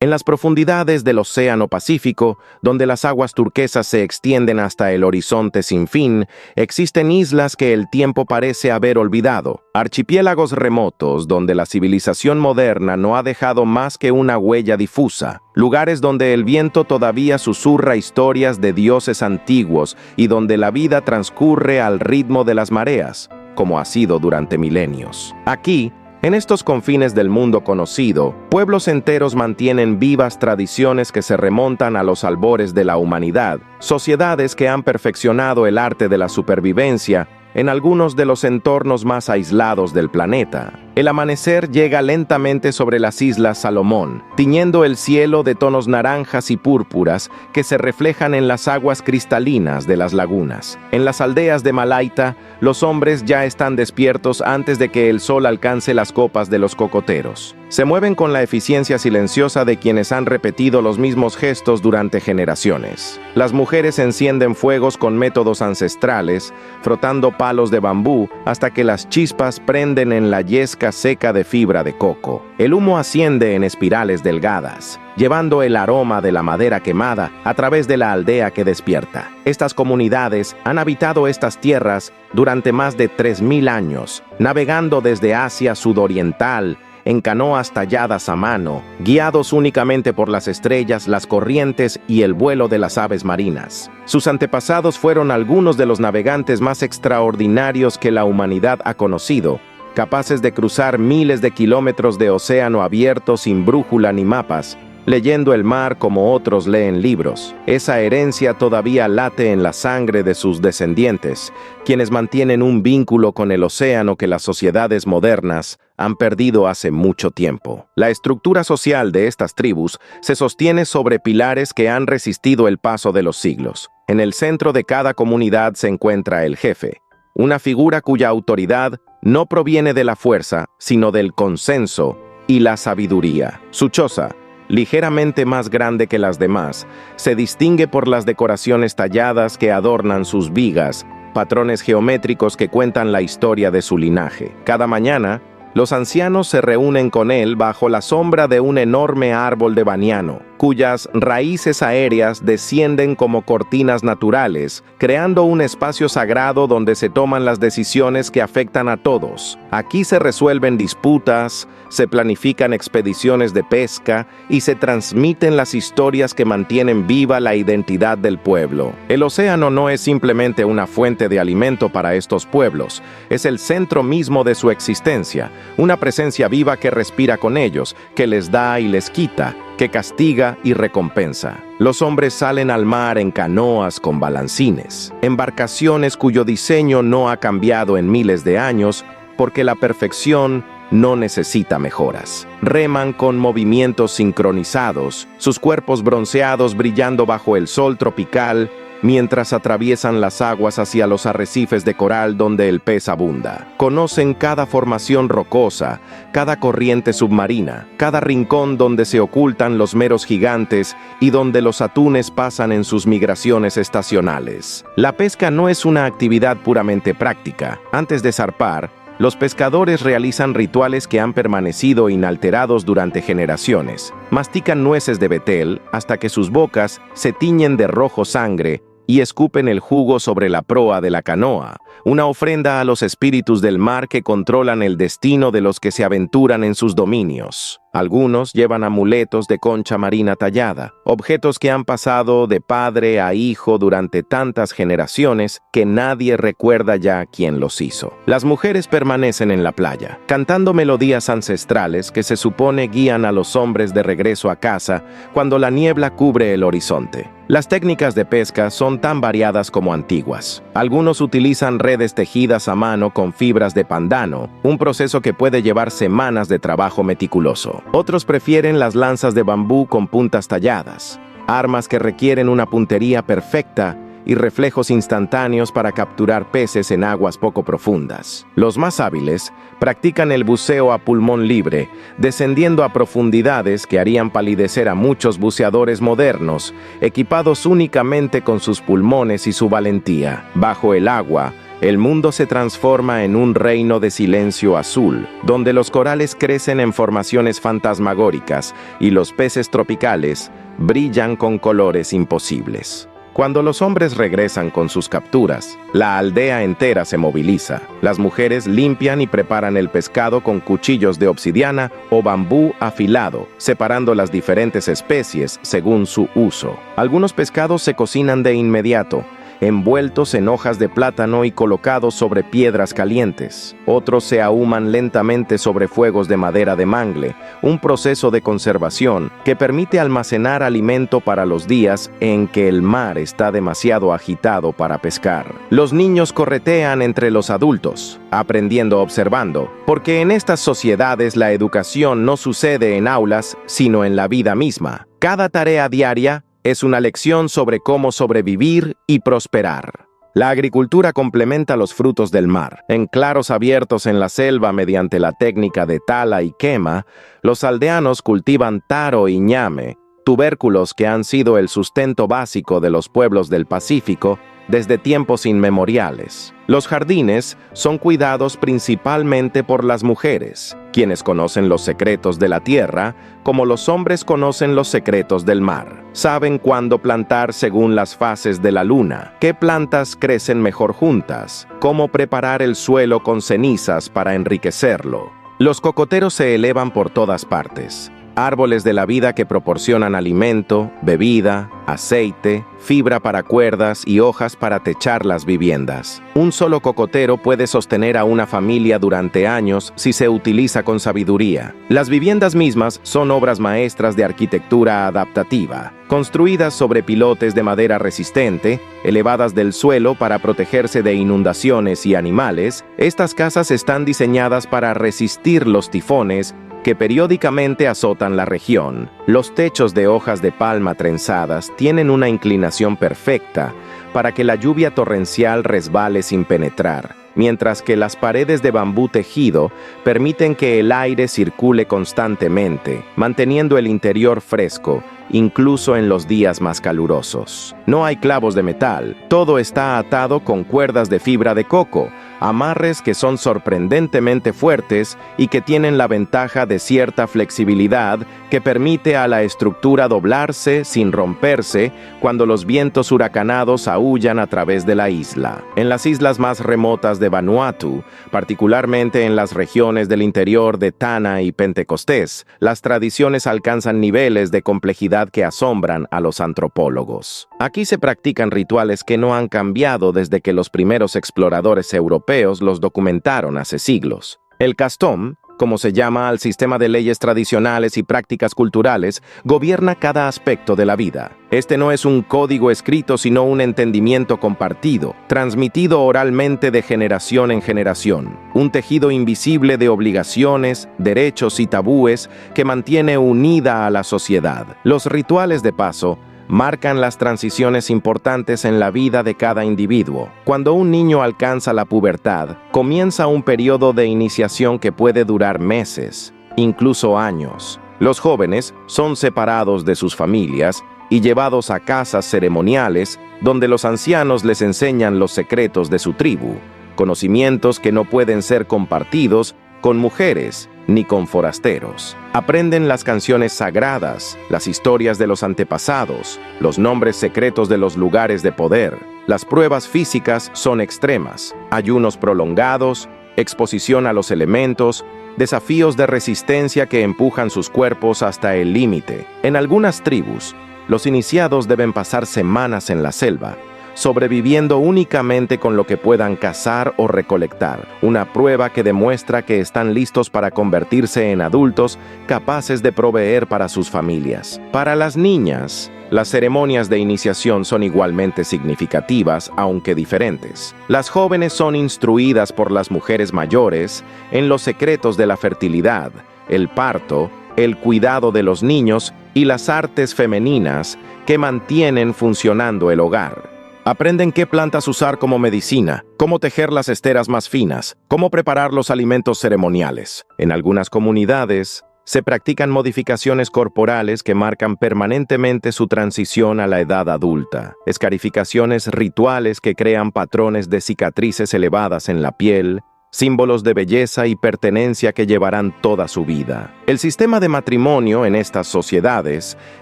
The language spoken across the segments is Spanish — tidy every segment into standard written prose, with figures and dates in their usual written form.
En las profundidades del Océano Pacífico, donde las aguas turquesas se extienden hasta el horizonte sin fin, existen islas que el tiempo parece haber olvidado, archipiélagos remotos donde la civilización moderna no ha dejado más que una huella difusa, lugares donde el viento todavía susurra historias de dioses antiguos y donde la vida transcurre al ritmo de las mareas, como ha sido durante milenios. Aquí, en estos confines del mundo conocido, pueblos enteros mantienen vivas tradiciones que se remontan a los albores de la humanidad, sociedades que han perfeccionado el arte de la supervivencia en algunos de los entornos más aislados del planeta. El amanecer llega lentamente sobre las islas Salomón, tiñendo el cielo de tonos naranjas y púrpuras que se reflejan en las aguas cristalinas de las lagunas. En las aldeas de Malaita, los hombres ya están despiertos antes de que el sol alcance las copas de los cocoteros. Se mueven con la eficiencia silenciosa de quienes han repetido los mismos gestos durante generaciones. Las mujeres encienden fuegos con métodos ancestrales, frotando palos de bambú hasta que las chispas prenden en la yesca seca de fibra de coco. El humo asciende en espirales delgadas, llevando el aroma de la madera quemada a través de la aldea que despierta. Estas comunidades han habitado estas tierras durante más de 3000 años, navegando desde Asia sudoriental en canoas talladas a mano, guiados únicamente por las estrellas, las corrientes y el vuelo de las aves marinas. Sus antepasados fueron algunos de los navegantes más extraordinarios que la humanidad ha conocido, capaces de cruzar miles de kilómetros de océano abierto sin brújula ni mapas, leyendo el mar como otros leen libros. Esa herencia todavía late en la sangre de sus descendientes, quienes mantienen un vínculo con el océano que las sociedades modernas han perdido hace mucho tiempo. La estructura social de estas tribus se sostiene sobre pilares que han resistido el paso de los siglos. En el centro de cada comunidad se encuentra el jefe, una figura cuya autoridad no proviene de la fuerza, sino del consenso y la sabiduría. Su choza, ligeramente más grande que las demás, se distingue por las decoraciones talladas que adornan sus vigas, patrones geométricos que cuentan la historia de su linaje. Cada mañana, los ancianos se reúnen con él bajo la sombra de un enorme árbol de baniano, cuyas raíces aéreas descienden como cortinas naturales, creando un espacio sagrado donde se toman las decisiones que afectan a todos. Aquí se resuelven disputas, se planifican expediciones de pesca y se transmiten las historias que mantienen viva la identidad del pueblo. El océano no es simplemente una fuente de alimento para estos pueblos, es el centro mismo de su existencia, una presencia viva que respira con ellos, que les da y les quita, que castiga y recompensa. Los hombres salen al mar en canoas con balancines, embarcaciones cuyo diseño no ha cambiado en miles de años, porque la perfección no necesita mejoras. Reman con movimientos sincronizados, sus cuerpos bronceados brillando bajo el sol tropical, mientras atraviesan las aguas hacia los arrecifes de coral donde el pez abunda. Conocen cada formación rocosa, cada corriente submarina, cada rincón donde se ocultan los meros gigantes y donde los atunes pasan en sus migraciones estacionales. La pesca no es una actividad puramente práctica. Antes de zarpar, los pescadores realizan rituales que han permanecido inalterados durante generaciones. Mastican nueces de betel hasta que sus bocas se tiñen de rojo sangre y escupen el jugo sobre la proa de la canoa, una ofrenda a los espíritus del mar que controlan el destino de los que se aventuran en sus dominios. Algunos llevan amuletos de concha marina tallada, objetos que han pasado de padre a hijo durante tantas generaciones que nadie recuerda ya quién los hizo. Las mujeres permanecen en la playa, cantando melodías ancestrales que se supone guían a los hombres de regreso a casa cuando la niebla cubre el horizonte. Las técnicas de pesca son tan variadas como antiguas. Algunos utilizan redes tejidas a mano con fibras de pandano, un proceso que puede llevar semanas de trabajo meticuloso. Otros prefieren las lanzas de bambú con puntas talladas, armas que requieren una puntería perfecta y reflejos instantáneos para capturar peces en aguas poco profundas. Los más hábiles practican el buceo a pulmón libre, descendiendo a profundidades que harían palidecer a muchos buceadores modernos, equipados únicamente con sus pulmones y su valentía. Bajo el agua, el mundo se transforma en un reino de silencio azul, donde los corales crecen en formaciones fantasmagóricas y los peces tropicales brillan con colores imposibles. Cuando los hombres regresan con sus capturas, la aldea entera se moviliza. Las mujeres limpian y preparan el pescado con cuchillos de obsidiana o bambú afilado, separando las diferentes especies según su uso. Algunos pescados se cocinan de inmediato, envueltos en hojas de plátano y colocados sobre piedras calientes. Otros se ahuman lentamente sobre fuegos de madera de mangle, un proceso de conservación que permite almacenar alimento para los días en que el mar está demasiado agitado para pescar. Los niños corretean entre los adultos, aprendiendo observando, porque en estas sociedades la educación no sucede en aulas, sino en la vida misma. Cada tarea diaria es una lección sobre cómo sobrevivir y prosperar. La agricultura complementa los frutos del mar. En claros abiertos en la selva mediante la técnica de tala y quema, los aldeanos cultivan taro y ñame, tubérculos que han sido el sustento básico de los pueblos del Pacífico desde tiempos inmemoriales. Los jardines son cuidados principalmente por las mujeres, quienes conocen los secretos de la tierra, como los hombres conocen los secretos del mar. Saben cuándo plantar según las fases de la luna, qué plantas crecen mejor juntas, cómo preparar el suelo con cenizas para enriquecerlo. Los cocoteros se elevan por todas partes. Árboles de la vida que proporcionan alimento, bebida, aceite, fibra para cuerdas y hojas para techar las viviendas. Un solo cocotero puede sostener a una familia durante años si se utiliza con sabiduría. Las viviendas mismas son obras maestras de arquitectura adaptativa, construidas sobre pilotes de madera resistente, elevadas del suelo para protegerse de inundaciones y animales. Estas casas están diseñadas para resistir los tifones que periódicamente azotan la región. Los techos de hojas de palma trenzadas tienen una inclinación perfecta para que la lluvia torrencial resbale sin penetrar, mientras que las paredes de bambú tejido permiten que el aire circule constantemente, manteniendo el interior fresco, incluso en los días más calurosos. No hay clavos de metal, todo está atado con cuerdas de fibra de coco, amarres que son sorprendentemente fuertes y que tienen la ventaja de cierta flexibilidad que permite a la estructura doblarse sin romperse cuando los vientos huracanados aúllan a través de la isla. En las islas más remotas de Vanuatu, particularmente en las regiones del interior de Tanna y Pentecostés, las tradiciones alcanzan niveles de complejidad que asombran a los antropólogos. Aquí se practican rituales que no han cambiado desde que los primeros exploradores europeos los documentaron hace siglos. El custom, como se llama al sistema de leyes tradicionales y prácticas culturales, gobierna cada aspecto de la vida. Este no es un código escrito, sino un entendimiento compartido, transmitido oralmente de generación en generación. Un tejido invisible de obligaciones, derechos y tabúes que mantiene unida a la sociedad. Los rituales de paso marcan las transiciones importantes en la vida de cada individuo. Cuando un niño alcanza la pubertad, comienza un periodo de iniciación que puede durar meses, incluso años. Los jóvenes son separados de sus familias y llevados a casas ceremoniales donde los ancianos les enseñan los secretos de su tribu, conocimientos que no pueden ser compartidos con mujeres ni con forasteros. Aprenden las canciones sagradas, las historias de los antepasados, los nombres secretos de los lugares de poder. Las pruebas físicas son extremas, ayunos prolongados, exposición a los elementos, desafíos de resistencia que empujan sus cuerpos hasta el límite. En algunas tribus, los iniciados deben pasar semanas en la selva, sobreviviendo únicamente con lo que puedan cazar o recolectar, una prueba que demuestra que están listos para convertirse en adultos capaces de proveer para sus familias. Para las niñas, las ceremonias de iniciación son igualmente significativas, aunque diferentes. Las jóvenes son instruidas por las mujeres mayores en los secretos de la fertilidad, el parto, el cuidado de los niños y las artes femeninas que mantienen funcionando el hogar. Aprenden qué plantas usar como medicina, cómo tejer las esteras más finas, cómo preparar los alimentos ceremoniales. En algunas comunidades, Se practican modificaciones corporales que marcan permanentemente su transición a la edad adulta, escarificaciones rituales que crean patrones de cicatrices elevadas en la piel, símbolos de belleza y pertenencia que llevarán toda su vida. El sistema de matrimonio en estas sociedades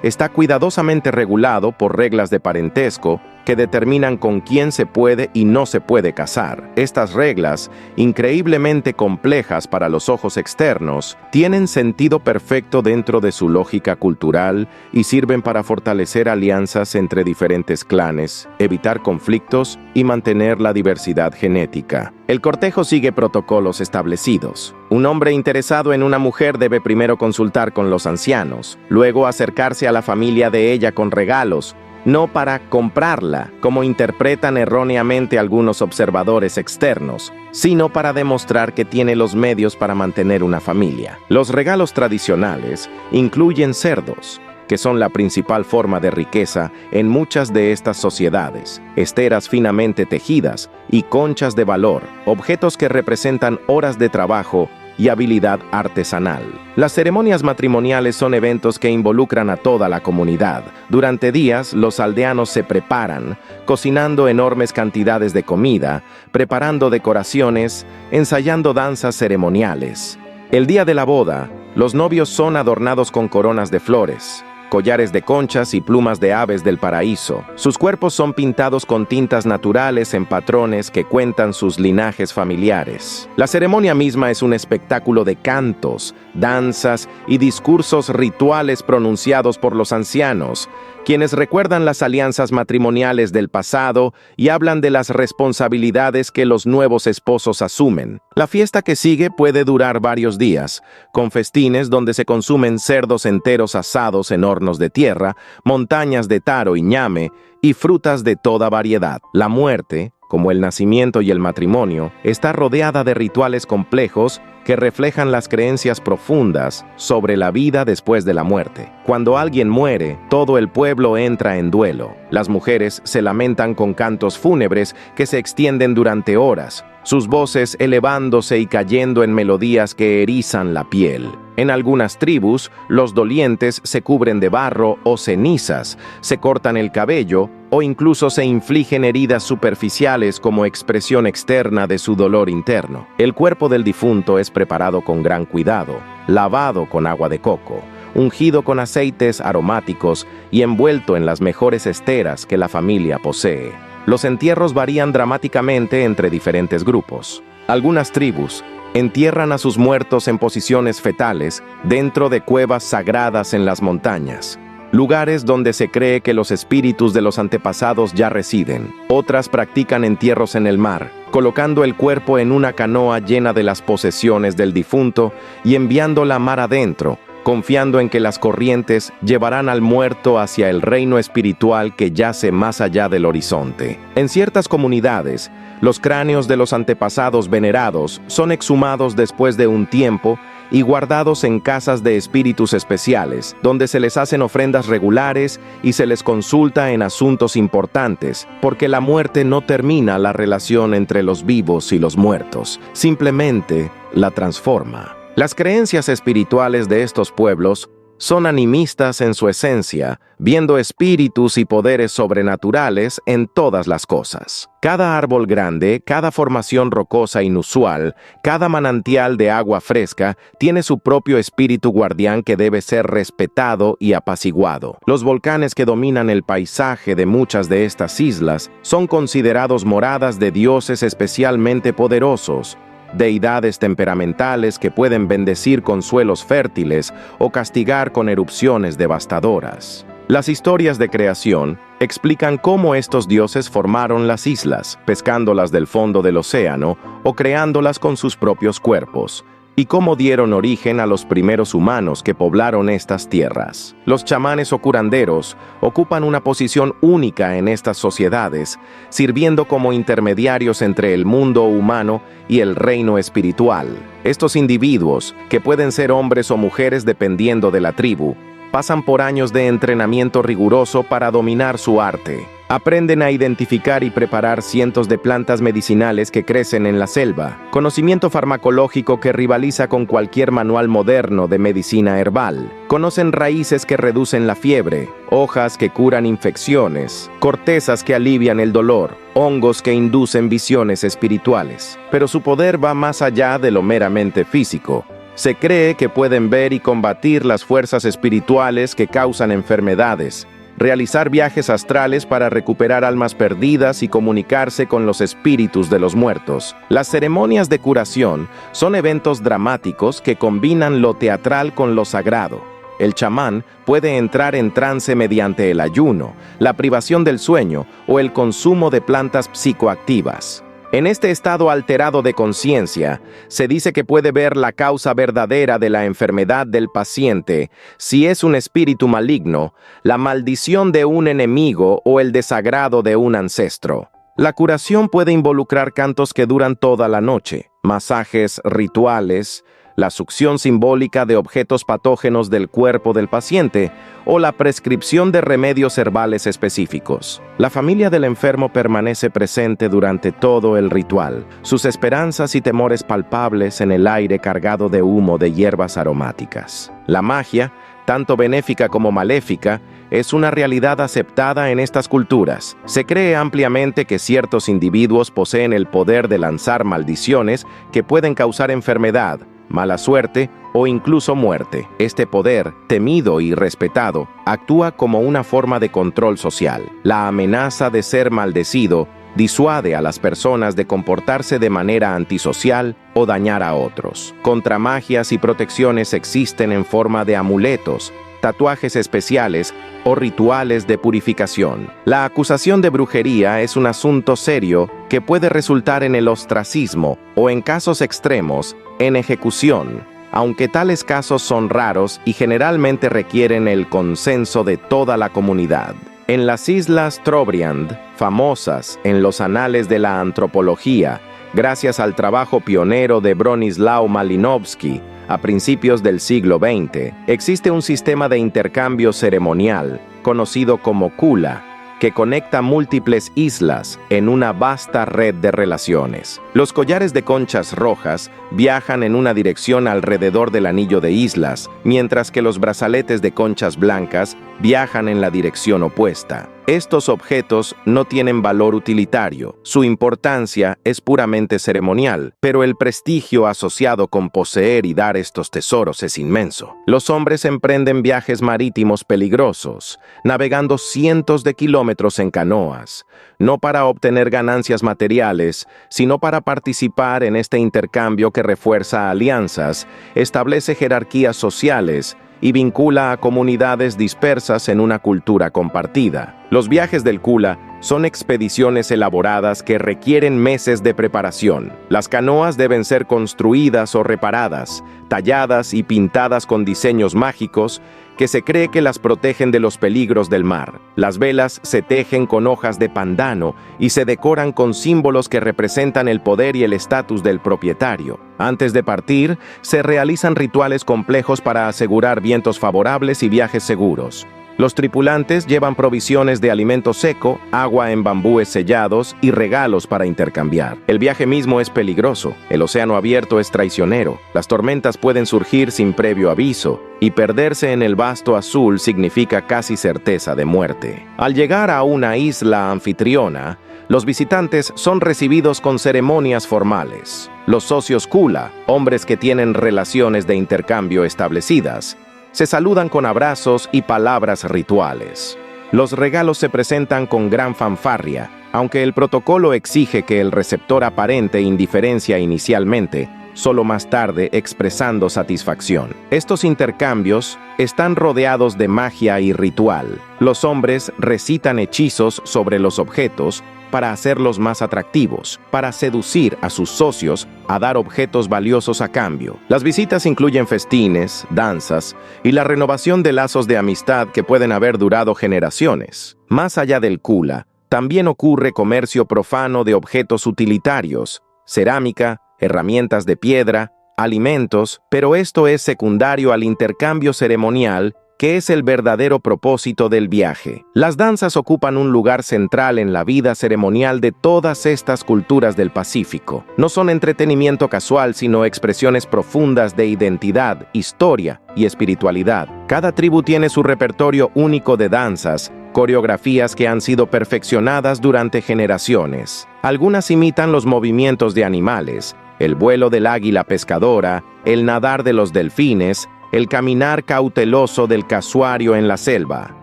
está cuidadosamente regulado por reglas de parentesco que determinan con quién se puede y no se puede casar. Estas reglas, increíblemente complejas para los ojos externos, tienen sentido perfecto dentro de su lógica cultural y sirven para fortalecer alianzas entre diferentes clanes, evitar conflictos y mantener la diversidad genética. El cortejo sigue protocolos establecidos. Un hombre interesado en una mujer debe primero consultar con los ancianos, luego acercarse a la familia de ella con regalos, no para comprarla, como interpretan erróneamente algunos observadores externos, sino para demostrar que tiene los medios para mantener una familia. Los regalos tradicionales incluyen cerdos, que son la principal forma de riqueza en muchas de estas sociedades, esteras finamente tejidas y conchas de valor, objetos que representan horas de trabajo y habilidad artesanal. Las ceremonias matrimoniales son eventos que involucran a toda la comunidad. Durante días, los aldeanos se preparan, cocinando enormes cantidades de comida, preparando decoraciones, ensayando danzas ceremoniales. El día de la boda, los novios son adornados con coronas de flores, collares de conchas y plumas de aves del paraíso. Sus cuerpos son pintados con tintas naturales en patrones que cuentan sus linajes familiares. La ceremonia misma es un espectáculo de cantos, danzas y discursos rituales pronunciados por los ancianos, quienes recuerdan las alianzas matrimoniales del pasado y hablan de las responsabilidades que los nuevos esposos asumen. La fiesta que sigue puede durar varios días, con festines donde se consumen cerdos enteros asados en hornos de tierra, montañas de taro y ñame y frutas de toda variedad. La muerte, como el nacimiento y el matrimonio, está rodeada de rituales complejos que reflejan las creencias profundas sobre la vida después de la muerte. Cuando alguien muere, todo el pueblo entra en duelo. Las mujeres se lamentan con cantos fúnebres que se extienden durante horas, sus voces elevándose y cayendo en melodías que erizan la piel. En algunas tribus, los dolientes se cubren de barro o cenizas, se cortan el cabello o incluso se infligen heridas superficiales como expresión externa de su dolor interno. El cuerpo del difunto es preparado con gran cuidado, lavado con agua de coco, ungido con aceites aromáticos y envuelto en las mejores esteras que la familia posee. Los entierros varían dramáticamente entre diferentes grupos. Algunas tribus entierran a sus muertos en posiciones fetales dentro de cuevas sagradas en las montañas, lugares donde se cree que los espíritus de los antepasados ya residen. Otras practican entierros en el mar, colocando el cuerpo en una canoa llena de las posesiones del difunto y enviándola mar adentro, confiando en que las corrientes llevarán al muerto hacia el reino espiritual que yace más allá del horizonte. En ciertas comunidades, los cráneos de los antepasados venerados son exhumados después de un tiempo y guardados en casas de espíritus especiales, donde se les hacen ofrendas regulares y se les consulta en asuntos importantes, porque la muerte no termina la relación entre los vivos y los muertos, simplemente la transforma. Las creencias espirituales de estos pueblos son animistas en su esencia, viendo espíritus y poderes sobrenaturales en todas las cosas. Cada árbol grande, cada formación rocosa inusual, cada manantial de agua fresca tiene su propio espíritu guardián que debe ser respetado y apaciguado. Los volcanes que dominan el paisaje de muchas de estas islas son considerados moradas de dioses especialmente poderosos, deidades temperamentales que pueden bendecir con suelos fértiles o castigar con erupciones devastadoras. Las historias de creación explican cómo estos dioses formaron las islas, pescándolas del fondo del océano o creándolas con sus propios cuerpos, y cómo dieron origen a los primeros humanos que poblaron estas tierras. Los chamanes o curanderos ocupan una posición única en estas sociedades, sirviendo como intermediarios entre el mundo humano y el reino espiritual. Estos individuos, que pueden ser hombres o mujeres dependiendo de la tribu, pasan por años de entrenamiento riguroso para dominar su arte. Aprenden a identificar y preparar cientos de plantas medicinales que crecen en la selva, conocimiento farmacológico que rivaliza con cualquier manual moderno de medicina herbal. Conocen raíces que reducen la fiebre, hojas que curan infecciones, cortezas que alivian el dolor, hongos que inducen visiones espirituales. Pero su poder va más allá de lo meramente físico. Se cree que pueden ver y combatir las fuerzas espirituales que causan enfermedades, realizar viajes astrales para recuperar almas perdidas y comunicarse con los espíritus de los muertos. Las ceremonias de curación son eventos dramáticos que combinan lo teatral con lo sagrado. El chamán puede entrar en trance mediante el ayuno, la privación del sueño o el consumo de plantas psicoactivas. En este estado alterado de conciencia, se dice que puede ver la causa verdadera de la enfermedad del paciente, si es un espíritu maligno, la maldición de un enemigo o el desagrado de un ancestro. La curación puede involucrar cantos que duran toda la noche, masajes rituales, la succión simbólica de objetos patógenos del cuerpo del paciente o la prescripción de remedios herbales específicos. La familia del enfermo permanece presente durante todo el ritual, sus esperanzas y temores palpables en el aire cargado de humo de hierbas aromáticas. La magia, tanto benéfica como maléfica, es una realidad aceptada en estas culturas. Se cree ampliamente que ciertos individuos poseen el poder de lanzar maldiciones que pueden causar enfermedad, mala suerte o incluso muerte. Este poder, temido y respetado, actúa como una forma de control social. La amenaza de ser maldecido disuade a las personas de comportarse de manera antisocial o dañar a otros. Contramagias y protecciones existen en forma de amuletos, tatuajes especiales o rituales de purificación. La acusación de brujería es un asunto serio que puede resultar en el ostracismo o, en casos extremos, en ejecución, aunque tales casos son raros y generalmente requieren el consenso de toda la comunidad. En las islas Trobriand, famosas en los anales de la antropología, gracias al trabajo pionero de Bronislaw Malinowski, a principios del siglo XX, existe un sistema de intercambio ceremonial, conocido como Kula, que conecta múltiples islas en una vasta red de relaciones. Los collares de conchas rojas viajan en una dirección alrededor del anillo de islas, mientras que los brazaletes de conchas blancas viajan en la dirección opuesta. Estos objetos no tienen valor utilitario, su importancia es puramente ceremonial, pero el prestigio asociado con poseer y dar estos tesoros es inmenso. Los hombres emprenden viajes marítimos peligrosos, navegando cientos de kilómetros en canoas, no para obtener ganancias materiales, sino para participar en este intercambio que refuerza alianzas, establece jerarquías sociales y vincula a comunidades dispersas en una cultura compartida. Los viajes del Kula son expediciones elaboradas que requieren meses de preparación. Las canoas deben ser construidas o reparadas, talladas y pintadas con diseños mágicos que se cree que las protegen de los peligros del mar. Las velas se tejen con hojas de pandano y se decoran con símbolos que representan el poder y el estatus del propietario. Antes de partir, se realizan rituales complejos para asegurar vientos favorables y viajes seguros. Los tripulantes llevan provisiones de alimento seco, agua en bambúes sellados y regalos para intercambiar. El viaje mismo es peligroso, el océano abierto es traicionero, las tormentas pueden surgir sin previo aviso, y perderse en el vasto azul significa casi certeza de muerte. Al llegar a una isla anfitriona, los visitantes son recibidos con ceremonias formales. Los socios Kula, hombres que tienen relaciones de intercambio establecidas, se saludan con abrazos y palabras rituales. Los regalos se presentan con gran fanfarria, aunque el protocolo exige que el receptor aparente indiferencia inicialmente, solo más tarde expresando satisfacción. Estos intercambios están rodeados de magia y ritual. Los hombres recitan hechizos sobre los objetos para hacerlos más atractivos, para seducir a sus socios a dar objetos valiosos a cambio. Las visitas incluyen festines, danzas y la renovación de lazos de amistad que pueden haber durado generaciones. Más allá del Kula, también ocurre comercio profano de objetos utilitarios, cerámica, herramientas de piedra, alimentos, pero esto es secundario al intercambio ceremonial que es el verdadero propósito del viaje. Las danzas ocupan un lugar central en la vida ceremonial de todas estas culturas del Pacífico. No son entretenimiento casual, sino expresiones profundas de identidad, historia y espiritualidad. Cada tribu tiene su repertorio único de danzas, coreografías que han sido perfeccionadas durante generaciones. Algunas imitan los movimientos de animales, el vuelo del águila pescadora, el nadar de los delfines, el caminar cauteloso del casuario en la selva.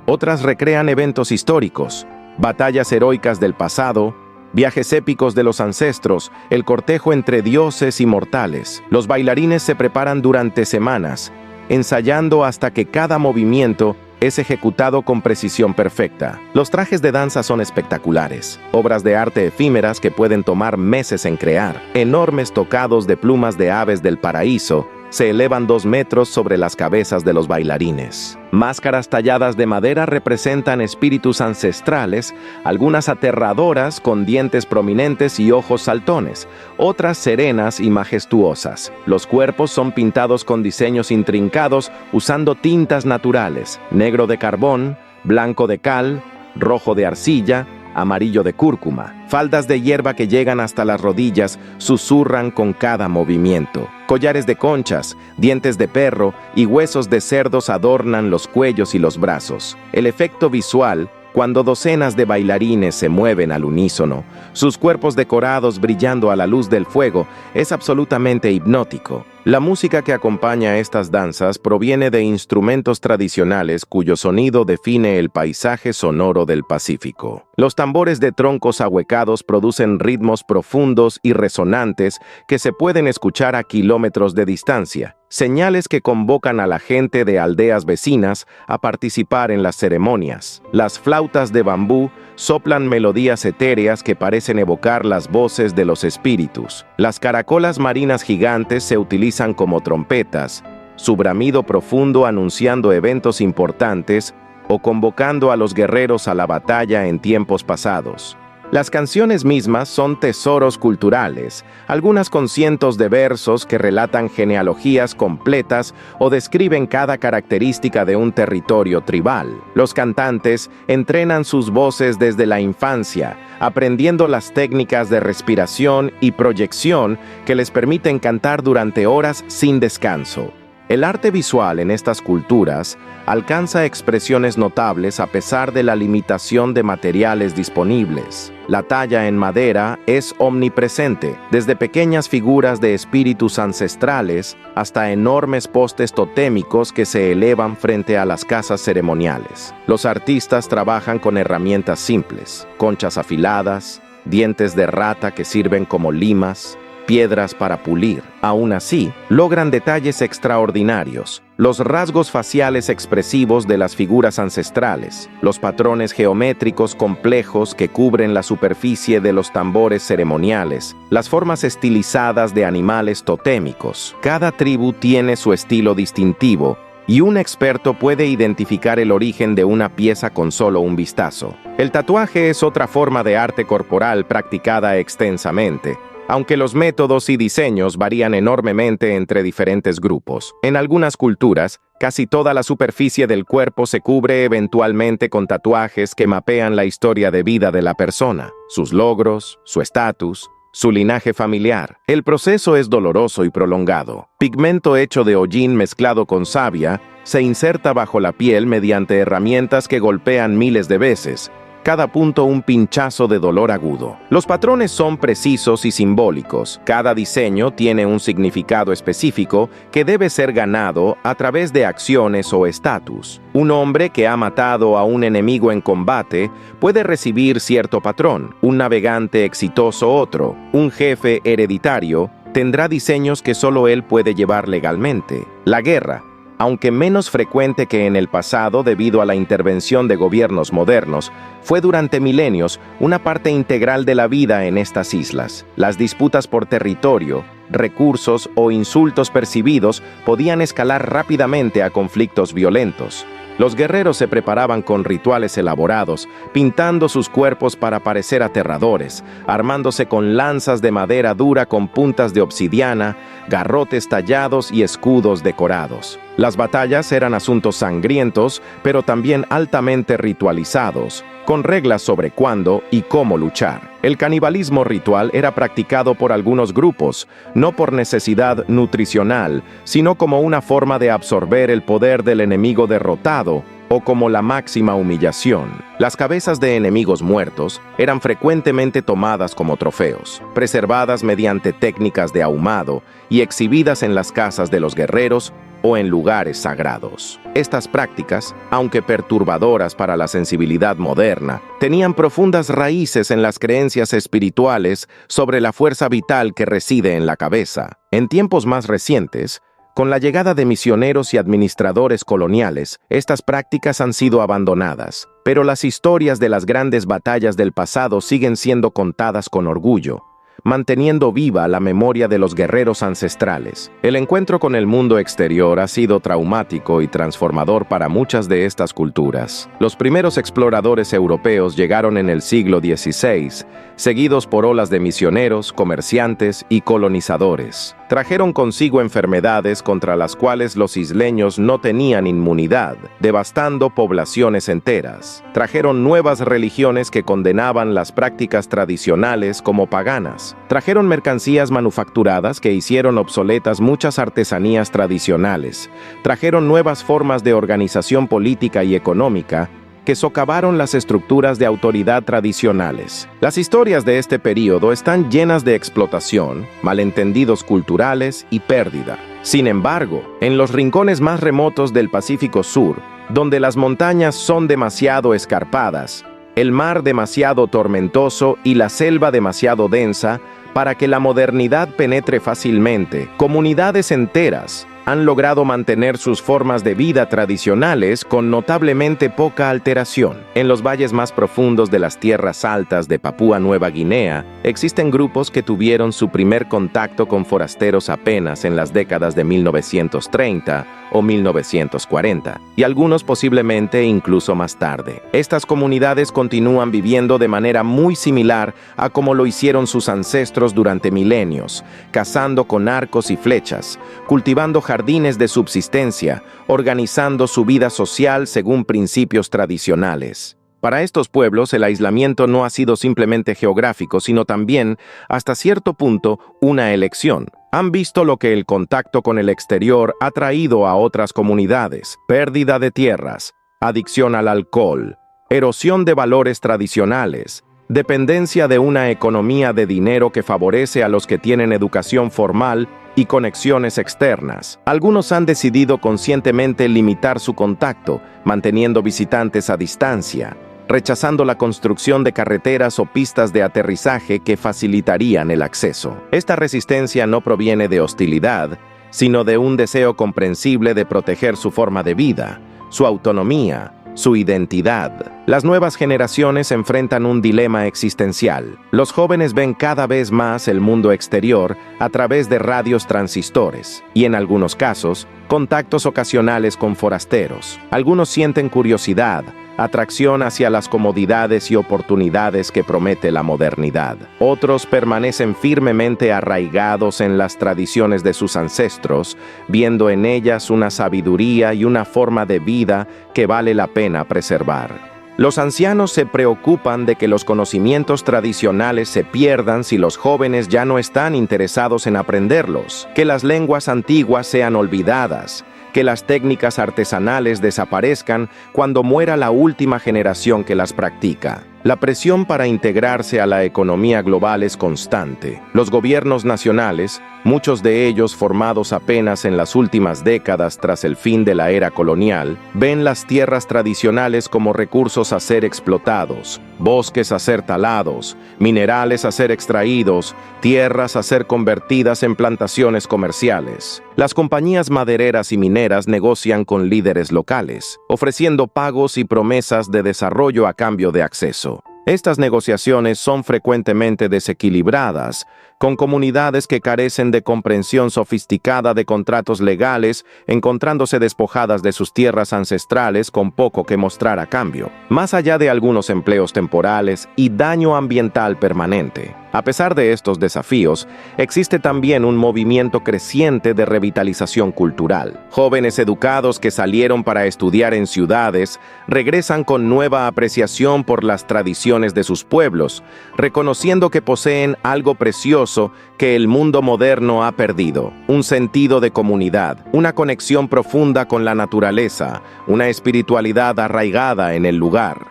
Otras recrean eventos históricos, batallas heroicas del pasado, viajes épicos de los ancestros, el cortejo entre dioses y mortales. Los bailarines se preparan durante semanas, ensayando hasta que cada movimiento es ejecutado con precisión perfecta. Los trajes de danza son espectaculares, obras de arte efímeras que pueden tomar meses en crear. Enormes tocados de plumas de aves del paraíso se elevan 2 metros sobre las cabezas de los bailarines. Máscaras talladas de madera representan espíritus ancestrales, algunas aterradoras con dientes prominentes y ojos saltones, otras serenas y majestuosas. Los cuerpos son pintados con diseños intrincados usando tintas naturales, negro de carbón, blanco de cal, rojo de arcilla, amarillo de cúrcuma. Faldas de hierba que llegan hasta las rodillas susurran con cada movimiento. Collares de conchas, dientes de perro y huesos de cerdos adornan los cuellos y los brazos. El efecto visual, cuando docenas de bailarines se mueven al unísono, sus cuerpos decorados brillando a la luz del fuego, es absolutamente hipnótico. La música que acompaña a estas danzas proviene de instrumentos tradicionales cuyo sonido define el paisaje sonoro del Pacífico. Los tambores de troncos ahuecados producen ritmos profundos y resonantes que se pueden escuchar a kilómetros de distancia, señales que convocan a la gente de aldeas vecinas a participar en las ceremonias. Las flautas de bambú soplan melodías etéreas que parecen evocar las voces de los espíritus. Las caracolas marinas gigantes se utilizan como trompetas, su bramido profundo anunciando eventos importantes o convocando a los guerreros a la batalla en tiempos pasados. Las canciones mismas son tesoros culturales, algunas con cientos de versos que relatan genealogías completas o describen cada característica de un territorio tribal. Los cantantes entrenan sus voces desde la infancia, aprendiendo las técnicas de respiración y proyección que les permiten cantar durante horas sin descanso. El arte visual en estas culturas alcanza expresiones notables a pesar de la limitación de materiales disponibles. La talla en madera es omnipresente, desde pequeñas figuras de espíritus ancestrales hasta enormes postes totémicos que se elevan frente a las casas ceremoniales. Los artistas trabajan con herramientas simples, conchas afiladas, dientes de rata que sirven como limas, piedras para pulir. Aún así, logran detalles extraordinarios, los rasgos faciales expresivos de las figuras ancestrales, los patrones geométricos complejos que cubren la superficie de los tambores ceremoniales, las formas estilizadas de animales totémicos. Cada tribu tiene su estilo distintivo, y un experto puede identificar el origen de una pieza con solo un vistazo. El tatuaje es otra forma de arte corporal practicada extensamente, aunque los métodos y diseños varían enormemente entre diferentes grupos. En algunas culturas, casi toda la superficie del cuerpo se cubre eventualmente con tatuajes que mapean la historia de vida de la persona, sus logros, su estatus, su linaje familiar. El proceso es doloroso y prolongado. Pigmento hecho de hollín mezclado con savia se inserta bajo la piel mediante herramientas que golpean miles de veces, cada punto un pinchazo de dolor agudo. Los patrones son precisos y simbólicos. Cada diseño tiene un significado específico que debe ser ganado a través de acciones o estatus. Un hombre que ha matado a un enemigo en combate puede recibir cierto patrón, un navegante exitoso otro, un jefe hereditario tendrá diseños que solo él puede llevar legalmente. La guerra, aunque menos frecuente que en el pasado debido a la intervención de gobiernos modernos, fue durante milenios una parte integral de la vida en estas islas. Las disputas por territorio, recursos o insultos percibidos podían escalar rápidamente a conflictos violentos. Los guerreros se preparaban con rituales elaborados, pintando sus cuerpos para parecer aterradores, armándose con lanzas de madera dura con puntas de obsidiana, garrotes tallados y escudos decorados. Las batallas eran asuntos sangrientos, pero también altamente ritualizados, con reglas sobre cuándo y cómo luchar. El canibalismo ritual era practicado por algunos grupos, no por necesidad nutricional, sino como una forma de absorber el poder del enemigo derrotado, o como la máxima humillación. Las cabezas de enemigos muertos eran frecuentemente tomadas como trofeos, preservadas mediante técnicas de ahumado y exhibidas en las casas de los guerreros o en lugares sagrados. Estas prácticas, aunque perturbadoras para la sensibilidad moderna, tenían profundas raíces en las creencias espirituales sobre la fuerza vital que reside en la cabeza. En tiempos más recientes, con la llegada de misioneros y administradores coloniales, estas prácticas han sido abandonadas, pero las historias de las grandes batallas del pasado siguen siendo contadas con orgullo, manteniendo viva la memoria de los guerreros ancestrales. El encuentro con el mundo exterior ha sido traumático y transformador para muchas de estas culturas. Los primeros exploradores europeos llegaron en el siglo XVI, seguidos por olas de misioneros, comerciantes y colonizadores. Trajeron consigo enfermedades contra las cuales los isleños no tenían inmunidad, devastando poblaciones enteras. Trajeron nuevas religiones que condenaban las prácticas tradicionales como paganas. Trajeron mercancías manufacturadas que hicieron obsoletas muchas artesanías tradicionales. Trajeron nuevas formas de organización política y económica que socavaron las estructuras de autoridad tradicionales. Las historias de este período están llenas de explotación, malentendidos culturales y pérdida. Sin embargo, en los rincones más remotos del Pacífico Sur, donde las montañas son demasiado escarpadas, el mar demasiado tormentoso y la selva demasiado densa para que la modernidad penetre fácilmente, comunidades enteras han logrado mantener sus formas de vida tradicionales con notablemente poca alteración. En los valles más profundos de las tierras altas de Papúa Nueva Guinea, existen grupos que tuvieron su primer contacto con forasteros apenas en las décadas de 1930 o 1940, y algunos posiblemente incluso más tarde. Estas comunidades continúan viviendo de manera muy similar a como lo hicieron sus ancestros durante milenios, cazando con arcos y flechas, cultivando jardines de subsistencia, organizando su vida social según principios tradicionales. Para estos pueblos, el aislamiento no ha sido simplemente geográfico, sino también, hasta cierto punto, una elección. Han visto lo que el contacto con el exterior ha traído a otras comunidades: pérdida de tierras, adicción al alcohol, erosión de valores tradicionales, dependencia de una economía de dinero que favorece a los que tienen educación formal y conexiones externas. Algunos han decidido conscientemente limitar su contacto, manteniendo visitantes a distancia, rechazando la construcción de carreteras o pistas de aterrizaje que facilitarían el acceso. Esta resistencia no proviene de hostilidad, sino de un deseo comprensible de proteger su forma de vida, su autonomía, su identidad. Las nuevas generaciones enfrentan un dilema existencial. Los jóvenes ven cada vez más el mundo exterior a través de radios transistores y, en algunos casos, contactos ocasionales con forasteros. Algunos sienten curiosidad, atracción hacia las comodidades y oportunidades que promete la modernidad. Otros permanecen firmemente arraigados en las tradiciones de sus ancestros, viendo en ellas una sabiduría y una forma de vida que vale la pena preservar. Los ancianos se preocupan de que los conocimientos tradicionales se pierdan si los jóvenes ya no están interesados en aprenderlos, que las lenguas antiguas sean olvidadas, que las técnicas artesanales desaparezcan cuando muera la última generación que las practica. La presión para integrarse a la economía global es constante. Los gobiernos nacionales, muchos de ellos formados apenas en las últimas décadas tras el fin de la era colonial, ven las tierras tradicionales como recursos a ser explotados, bosques a ser talados, minerales a ser extraídos, tierras a ser convertidas en plantaciones comerciales. Las compañías madereras y mineras negocian con líderes locales, ofreciendo pagos y promesas de desarrollo a cambio de acceso. Estas negociaciones son frecuentemente desequilibradas, con comunidades que carecen de comprensión sofisticada de contratos legales, encontrándose despojadas de sus tierras ancestrales con poco que mostrar a cambio, más allá de algunos empleos temporales y daño ambiental permanente. A pesar de estos desafíos, existe también un movimiento creciente de revitalización cultural. Jóvenes educados que salieron para estudiar en ciudades regresan con nueva apreciación por las tradiciones de sus pueblos, reconociendo que poseen algo precioso que el mundo moderno ha perdido: un sentido de comunidad, una conexión profunda con la naturaleza, una espiritualidad arraigada en el lugar.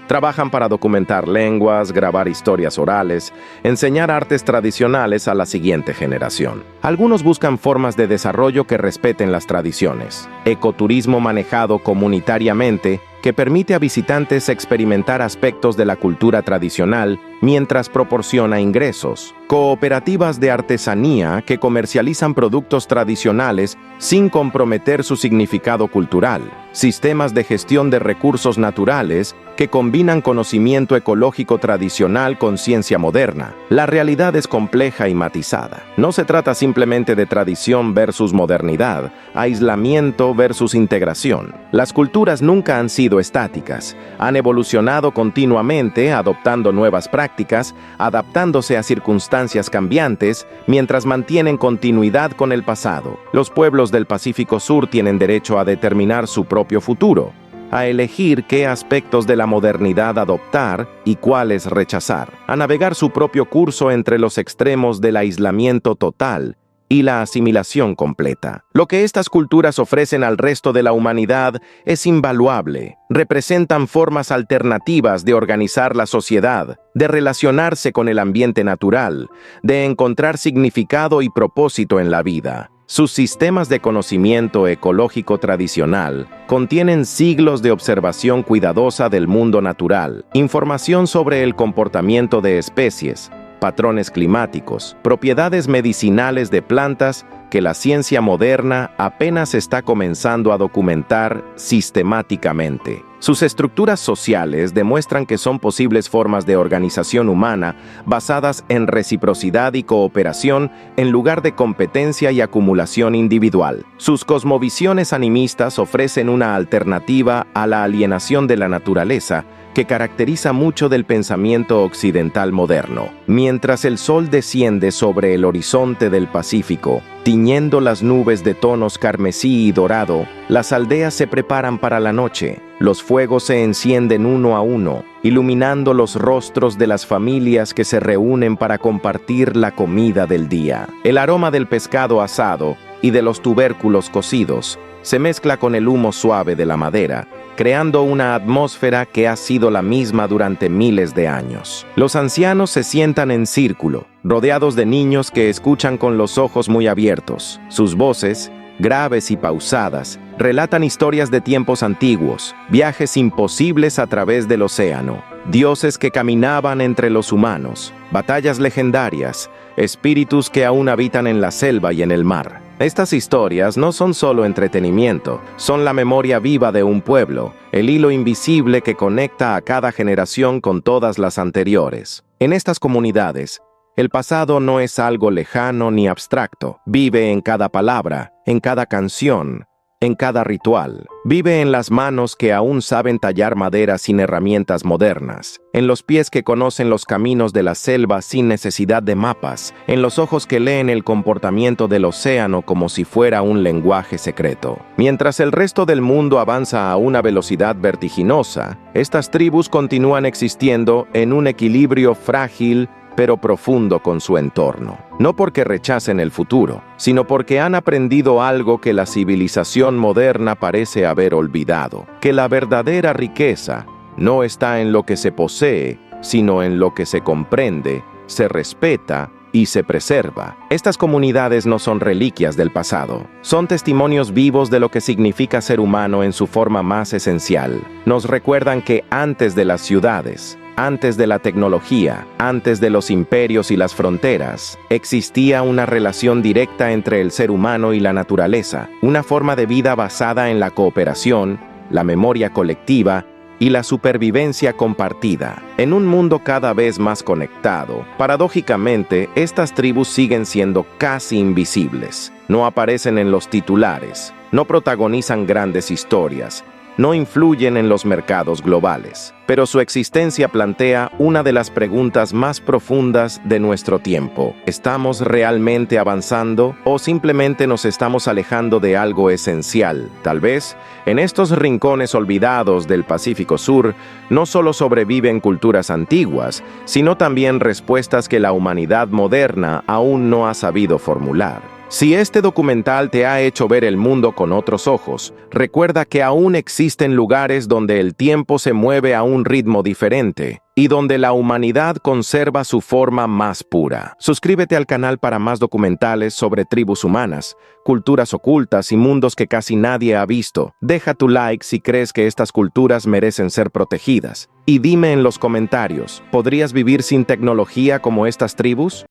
Trabajan para documentar lenguas, grabar historias orales, enseñar artes tradicionales a la siguiente generación. Algunos buscan formas de desarrollo que respeten las tradiciones. Ecoturismo manejado comunitariamente, que permite a visitantes experimentar aspectos de la cultura tradicional mientras proporciona ingresos. Cooperativas de artesanía que comercializan productos tradicionales sin comprometer su significado cultural. Sistemas de gestión de recursos naturales que combinan conocimiento ecológico tradicional con ciencia moderna. La realidad es compleja y matizada. No se trata simplemente de tradición versus modernidad, aislamiento versus integración. Las culturas nunca han sido estáticas. Han evolucionado continuamente, adoptando nuevas prácticas, adaptándose a circunstancias cambiantes, mientras mantienen continuidad con el pasado. Los pueblos del Pacífico Sur tienen derecho a determinar su propio futuro, a elegir qué aspectos de la modernidad adoptar y cuáles rechazar, a navegar su propio curso entre los extremos del aislamiento total y la asimilación completa. Lo que estas culturas ofrecen al resto de la humanidad es invaluable. Representan formas alternativas de organizar la sociedad, de relacionarse con el ambiente natural, de encontrar significado y propósito en la vida. Sus sistemas de conocimiento ecológico tradicional contienen siglos de observación cuidadosa del mundo natural, información sobre el comportamiento de especies, patrones climáticos, propiedades medicinales de plantas que la ciencia moderna apenas está comenzando a documentar sistemáticamente. Sus estructuras sociales demuestran que son posibles formas de organización humana basadas en reciprocidad y cooperación en lugar de competencia y acumulación individual. Sus cosmovisiones animistas ofrecen una alternativa a la alienación de la naturaleza que caracteriza mucho del pensamiento occidental moderno. Mientras el sol desciende sobre el horizonte del Pacífico, tiñendo las nubes de tonos carmesí y dorado, las aldeas se preparan para la noche. Los fuegos se encienden uno a uno, iluminando los rostros de las familias que se reúnen para compartir la comida del día. El aroma del pescado asado y de los tubérculos cocidos se mezcla con el humo suave de la madera, creando una atmósfera que ha sido la misma durante miles de años. Los ancianos se sientan en círculo, rodeados de niños que escuchan con los ojos muy abiertos. Sus voces, graves y pausadas, relatan historias de tiempos antiguos, viajes imposibles a través del océano, dioses que caminaban entre los humanos, batallas legendarias, espíritus que aún habitan en la selva y en el mar. Estas historias no son solo entretenimiento, son la memoria viva de un pueblo, el hilo invisible que conecta a cada generación con todas las anteriores. En estas comunidades, el pasado no es algo lejano ni abstracto. Vive en cada palabra, en cada canción, en cada ritual. Vive en las manos que aún saben tallar madera sin herramientas modernas, en los pies que conocen los caminos de la selva sin necesidad de mapas, en los ojos que leen el comportamiento del océano como si fuera un lenguaje secreto. Mientras el resto del mundo avanza a una velocidad vertiginosa, estas tribus continúan existiendo en un equilibrio frágil pero profundo con su entorno. No porque rechacen el futuro, sino porque han aprendido algo que la civilización moderna parece haber olvidado: que la verdadera riqueza no está en lo que se posee, sino en lo que se comprende, se respeta y se preserva. Estas comunidades no son reliquias del pasado, son testimonios vivos de lo que significa ser humano en su forma más esencial. Nos recuerdan que antes de las ciudades, antes de la tecnología, antes de los imperios y las fronteras, existía una relación directa entre el ser humano y la naturaleza, una forma de vida basada en la cooperación, la memoria colectiva y la supervivencia compartida. En un mundo cada vez más conectado, paradójicamente, estas tribus siguen siendo casi invisibles. No aparecen en los titulares, no protagonizan grandes historias, no influyen en los mercados globales. Pero su existencia plantea una de las preguntas más profundas de nuestro tiempo. ¿Estamos realmente avanzando o simplemente nos estamos alejando de algo esencial? Tal vez, en estos rincones olvidados del Pacífico Sur, no solo sobreviven culturas antiguas, sino también respuestas que la humanidad moderna aún no ha sabido formular. Si este documental te ha hecho ver el mundo con otros ojos, recuerda que aún existen lugares donde el tiempo se mueve a un ritmo diferente y donde la humanidad conserva su forma más pura. Suscríbete al canal para más documentales sobre tribus humanas, culturas ocultas y mundos que casi nadie ha visto. Deja tu like si crees que estas culturas merecen ser protegidas. Y dime en los comentarios, ¿podrías vivir sin tecnología como estas tribus?